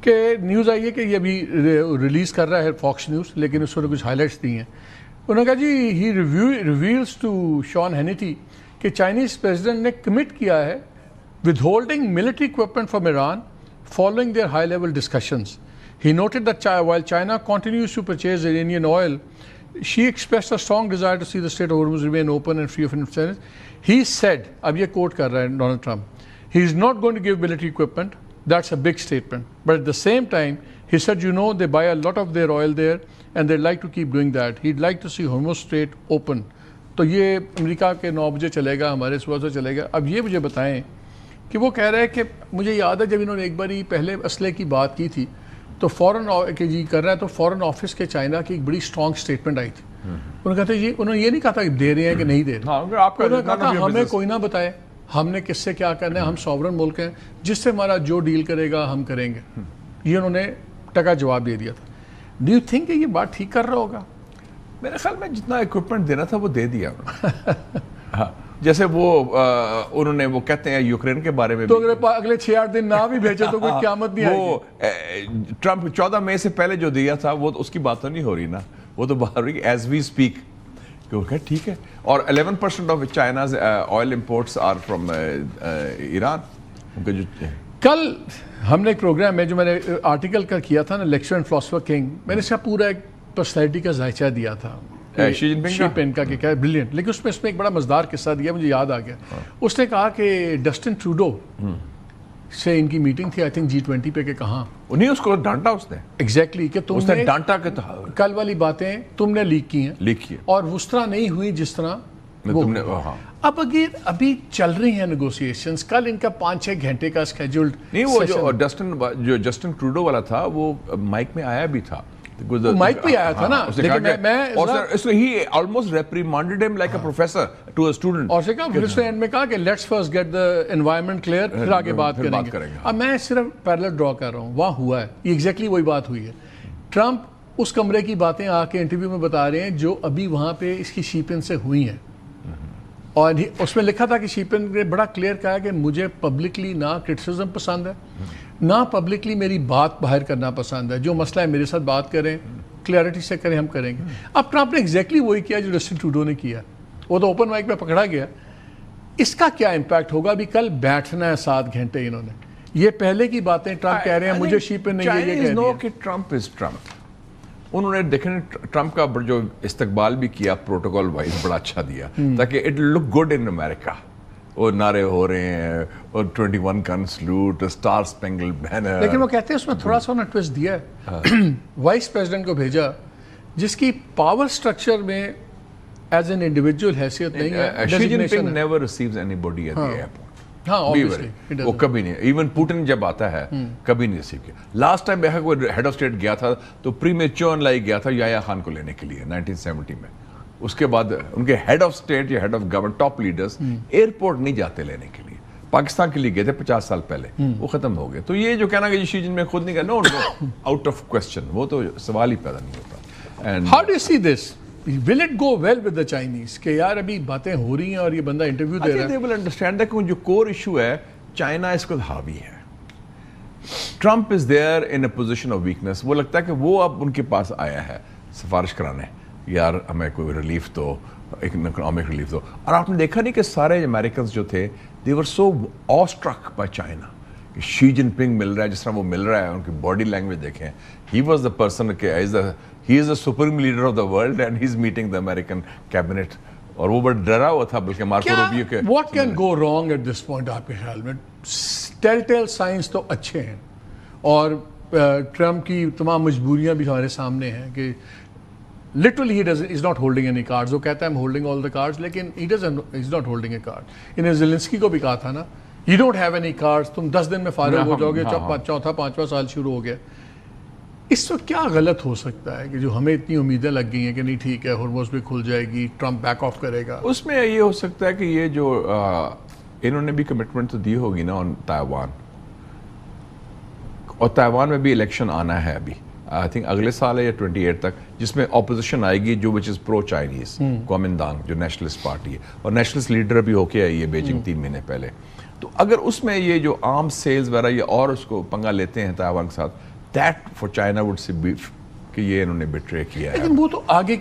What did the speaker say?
کہ نیوز آئی ہے کہ یہ ابھی ریلیز کر رہا ہے فاکس نیوز, لیکن اس نے کچھ ہائی لائٹس دی ہیں. انہوں نے کہا جی ہی ریویلز ٹو شان ہینیٹی کہ چائنیز پریزیڈنٹ نے کمٹ کیا ہے withholding military equipment from Iran following their high-level discussions. He noted that while China continues to purchase Iranian oil, she expressed a strong desire to see the Strait of Hormuz remain open and free of interference. He said, اب یہ کوٹ کر رہا ہے Donald Trump, he is not going to give military equipment. That's a big statement. But at the same time, he said, you know, they buy a lot of their oil there and they'd like to keep doing that. He'd like to see Hormuz Strait open. تو یہ امریکہ کے 9 بجے چلے گا, ہمارے صبح سے چلے گا. اب یہ مجھے بتائیں کہ وہ کہہ رہے ہیں کہ مجھے یاد ہے جب انہوں نے ایک باری پہلے اسلحے کی بات کی تھی تو فوراً کہ جی کر رہا ہے, تو فوراً آفس کے چائنا کی ایک بڑی اسٹرانگ اسٹیٹمنٹ آئی تھی. انہوں نے کہتے جی, انہوں نے یہ نہیں کہا تھا کہ دے رہے ہیں کہ نہیں دے رہے, انہوں نے کہا تھا ہمیں کوئی نہ بتائے ہم نے کس سے کیا کرنا ہے, ہم سوورن ملک ہیں, جس سے ہمارا جو ڈیل کرے گا ہم کریں گے. یہ انہوں نے ٹکا جواب دے دیا تھا. ڈو یو تھنک کہ یہ بات ٹھیک کر رہا ہوگا؟ میرے خیال میں جتنا اکوپمنٹ دینا تھا وہ دے دیا. جیسے وہ انہوں نے وہ کہتے ہیں یوکرین کے بارے میں, تو اگلے 6-8 دن نہ بھی بھیجے تو کوئی قیامت نہیں آئے گی. وہ ٹرمپ 14 مئی سے پہلے جو دیا تھا وہ اس کی بات تو نہیں ہو رہی نا, وہ تو باہر ہوئی ایز وی اسپیک کہ وہ کہ ٹھیک ہے. اور 11% of China's oil imports are from Iran. ان کے جو کل ہم نے ایک پروگرام میں جو میں نے آرٹیکل کا کیا تھا نا, لیکچر اینڈ فلاسفر کنگ, میں نے اس کا پورا ایک پرسنالٹی کا ذائچہ دیا تھا شی جن پنگ کا کہ کیا بریلینٹ, لیکن اس میں ایک بڑا مزدار قصہ دیا, مجھے یاد آ گیا. اس نے کہا کہ ڈسٹن ٹروڈو سے ان کی میٹنگ تھی, آئی تھنک G20 پہ, کہ کہاں انہیں اس کو ڈانٹا اس نے ایگزیکٹلی کہ تم نے ڈانٹا کہ کل والی باتیں تم نے لیک کی ہیں اور اس طرح نہیں ہوئی جس طرح تم نے. اب اگر ابھی چل رہی ہیں نیگوسیشنز, کل ان کا 5-6 گھنٹے کا اسکیجولڈ نہیں, وہ جو جسٹن ٹروڈو والا تھا وہ مائک میں آیا بھی تھا, مائک پہ آیا تھا نا, لیکن he almost reprimanded him like a professor to a student. اور سے کہا پھر اس نے اینڈ میں کہا کہ let's first get the environment clear, پھر آگے بات کریں گے. اب میں صرف پیرلل ڈرا کر رہا ہوں, وہاں ہوا ہے یہ ایگزیکٹلی وہی بات ہوئی ہے. ٹرمپ اس کمرے کی باتیں آ کے انٹرویو میں بتا رہے ہیں جو ابھی وہاں پہ اس کی شیپن سے ہوئی ہیں, اور اس میں لکھا تھا کہ شیپن نے بڑا کلیئر کہا کہ مجھے پبلکلی نہ کرٹیسزم پسند ہے نہ پبلکلی میری بات باہر کرنا پسند ہے, جو مسئلہ ہے میرے ساتھ بات کریں, کلیئرٹی سے کریں, ہم کریں گے. اب ٹرمپ نے ایگزیکٹلی وہی کیا جو ڈسٹن ٹروڈو نے کیا, وہ تو اوپن مائک پہ پکڑا گیا. اس کا کیا امپیکٹ ہوگا؟ ابھی کل بیٹھنا ہے 7 گھنٹے انہوں نے, یہ پہلے کی باتیں ٹرمپ کہہ رہے ہیں مجھے شیپن نے یہ کہہ دیا کہ ٹرمپ از ٹرمپ. انہوں نے دیکھیں ٹرمپ کا جو استقبال بھی کیا پروٹوکول وائز بڑا اچھا دیا تاکہ اٹ لک گڈ ان امریکہ. وہ نعرے ہو رہے ہیں اور 21 گن سلوٹ, اسٹار اسپینگل بینر, لیکن وہ کہتے ہیں اس میں تھوڑا سا انہوں نے ٹویسٹ دیا ہے. وائس پریزیڈنٹ کو بھیجا جس کی پاور سٹرکچر میں ایز این انڈیویجول حیثیت نہیں ہے. Xi Jinping never receives anybody at the airport. ہاں obviously وہ کبھی نہیں, ایون پوٹن جب آتا ہے کبھی نہیں ریسیو کیا. لاسٹ ٹائم کوئی ہیڈ آف اسٹیٹ گیا تھا تو پری میچور لائی گیا تھا یحییٰ خان کو لینے کے لیے 1970 میں. اس کے بعد ان کے ہیڈ آف اسٹیٹ یا head of government top leaders airport نہیں جاتے لینے کے لیے. پاکستان کے لیے گئے تھے 50 سال پہلے, وہ ختم ہو گئے. تو یہ جو کہنا کہ شی جن میں خود نہیں کرنا, نو آؤٹ آف کوسچن, وہ تو سوال ہی پیدا نہیں ہوتا. And how do you see this, will it go well with the Chinese کہ یار ابھی باتیں ہو رہی ہیں اور یہ بندہ انٹرویو دے رہا ہے. they will understand that کہ جو کور ایشو ہے چائنا اس کو حاوی ہے. Trump is there in a position of weakness. وہ لگتا ہے کہ وہ اب ان کے پاس آیا ہے سفارش کرانے, یار ہمیں کوئی ریلیف دو, اکنامک ریلیف دو. اور آپ نے دیکھا نہیں کہ سارے امریکنز جو تھے they were so awestruck by China کہ شی جن پنگ مل رہا ہے جس طرح وہ مل رہا ہے, ان کی باڈی لینگویج دیکھیں. he was the person کہ he is the supreme leader of the world and he's meeting the American cabinet. اور وہ بڑا ڈرا ہوا تھا بلکہ مارکو روبیو کے. What can go wrong at this point آپ کے خیال میں؟ ٹیل سائنس تو اچھے ہیں اور ٹرمپ کی تمام مجبوریاں بھی ہمارے سامنے ہیں کہ literally he's not holding any cards. وہ کہتا ہے I'm holding all the cards, لیکن he's not holding a card. انہیں زیلنسکی کو بھی کہا تھا نا you don't have any cards, تم 10 دن میں فارغ ہو جاؤ گے, 4تھا 5واں سال شروع ہو گیا. اس وقت کیا غلط ہو سکتا ہے کہ جو ہمیں اتنی امیدیں لگ گئی ہیں کہ نہیں ٹھیک ہے ہرمز بھی کھل جائے گی, ٹرمپ بیک آف کرے گا. اس میں یہ ہو سکتا ہے کہ یہ جو انہوں نے بھی کمٹمنٹ تو دی ہوگی نا آن تائیوان, اور تائیوان میں بھی الیکشن آنا ہے ابھی آئی تھنک اگلے سال ہے یا 28 تک, جس میں اپوزیشن آئے گی جو وچ از پرو چائنیز, کومنتانگ جو نیشنلسٹ پارٹی ہے, اور نیشنلسٹ لیڈر بھی ہو کے آئی ہے بیجنگ 3 مہینے پہلے. تو اگر اس میں یہ جو آرم سیلز وغیرہ یہ اور اس کو پنگا لیتے ہیں تائیوان کے ساتھ, دیٹ فار چائنا وڈ سی کہ یہ انہوں نے بٹرے کیا ہے. لیکن وہ تو آگے